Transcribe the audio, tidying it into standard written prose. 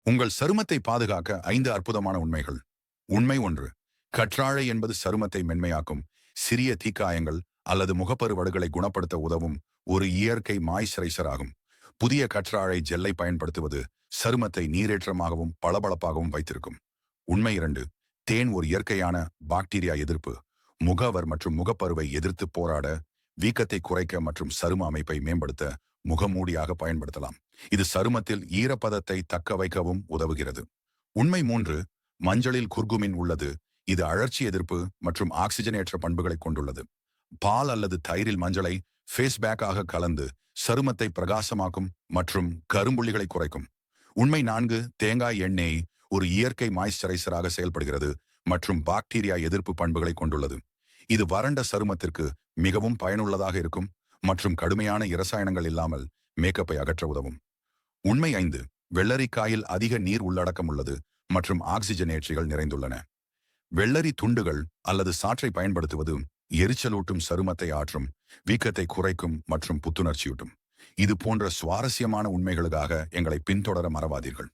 உங்கள் சருமத்தை பாதுகாக்க 5 அற்புதமான உண்மைகள். உண்மை 1. கற்றாழை என்பது சருமத்தை மென்மையாக்கும், சிறிய தீக்காயங்கள் அல்லது முகப்பரு வடுகளை குணப்படுத்த உதவும் ஒரு இயற்கை மாய்ஸ்சரைசர் ஆகும். புதிய கற்றாழை ஜெல்லை பயன்படுத்துவது சருமத்தை நீரேற்றமாகவும் பளபளப்பாகவும் வைத்திருக்கும். உண்மை 2. தேன் ஒரு இயற்கையான பாக்டீரியா எதிர்ப்பு, முகவர் மற்றும் முகப்பருவை எதிர்த்து போராட, வீக்கத்தை குறைக்க மற்றும் சரும அமைப்பை மேம்படுத்த முகமூடியாக பயன்படுத்தலாம். இது சருமத்தில் ஈரப்பதத்தை தக்க வைக்கவும் உதவுகிறது. உண்மை 3. மஞ்சளில் குர்குமின் உள்ளது. இது அழற்சி எதிர்ப்பு மற்றும் ஆக்சிஜனேற்ற பண்புகளை கொண்டுள்ளது. பால் அல்லது தயிரில் மஞ்சளை ஃபேஸ் பேக்காக கலந்து சருமத்தை பிரகாசமாக்கும் மற்றும் கரும்புள்ளிகளை குறைக்கும். உண்மை 4. தேங்காய் எண்ணெய் ஒரு இயற்கை மாய்ஸ்சரைசராக செயல்படுகிறது மற்றும் பாக்டீரியா எதிர்ப்பு பண்புகளை கொண்டுள்ளது. இது வறண்ட சருமத்திற்கு மிகவும் பயனுள்ளதாக இருக்கும் மற்றும் கடுமையான இரசாயனங்கள் இல்லாமல் மேக்கப்பை அகற்ற உதவும். உண்மை 5. வெள்ளரிக்காயில் அதிக நீர் உள்ளடக்கம் உள்ளது மற்றும் ஆக்சிஜனேற்றிகள் நிறைந்துள்ளன. வெள்ளரி துண்டுகள் அல்லது சாற்றை பயன்படுத்துவது எரிச்சலூட்டும், சருமத்தை ஆற்றும், வீக்கத்தை குறைக்கும் மற்றும் புத்துணர்ச்சியூட்டும். இது போன்ற சுவாரஸ்யமான உண்மைகளுக்காக எங்களை பின்தொடர மறவாதீர்கள்.